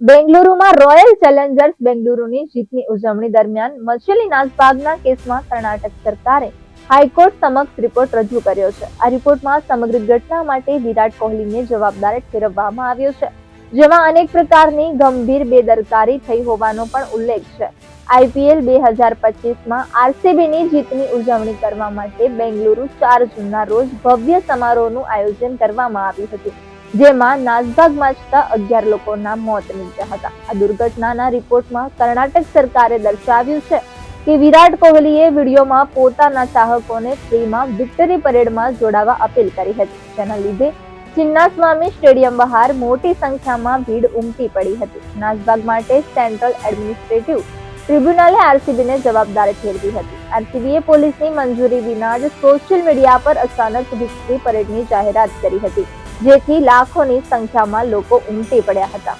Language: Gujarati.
બેંગલુરુમાં રોયલ ચેલેન્જર્સ બેંગલુરુની જીતની ઉજવણી દરમિયાન મચેલી નાસભાગના કેસમાં કર્ણાટક સરકારે હાઈકોર્ટ સમક્ષ રિપોર્ટ રજૂ કર્યો છે. આ રિપોર્ટમાં સમગ્ર ઘટના માટે વિરાટ કોહલીને જવાબદાર ઠેરવવામાં આવ્યો છે, જેમાં અનેક પ્રકારની ગંભીર બેદરકારી થઈ હોવાનો પણ ઉલ્લેખ છે. IPL 2025માં આરસીબીની જીતની ઉજવણી કરવા માટે બેંગલુરુ 4 જૂનના રોજ ભવ્ય સમારોહનું આયોજન કરવામાં આવ્યું હતું, જેમાં નાસભાગમાં જતા 11 લોકોના મોત નીપજ્યા હતા. આ દુર્ઘટનાના રિપોર્ટમાં કર્ણાટક સરકારે દર્શાવ્યું છે કે વિરાટ કોહલીએ વિડીયોમાં પોતાના ચાહકોને ફ્રીમાં વિક્ટરી પરેડમાં જોડાવા અપીલ કરી હતી, જેના લીધે ચિન્નાસ્વામી સ્ટેડિયમ બહાર મોટી સંખ્યામાં ભીડ ઉમટી પડી હતી. નાસભાગ માટે સેન્ટ્રલ એડમિનિસ્ટ્રેટિવ ટ્રિબ્યુનલે આરસીબીને જવાબદાર ઠેરવી હતી. આરસીબીએ પોલીસની મંજૂરી વિના જ સોશિયલ મીડિયા પર અચાનક વિક્ટરી પરેડની જાહેરાત કરી હતી, જેથી લાખોની સંખ્યામાં લોકો ઉમટી પડ્યા હતા.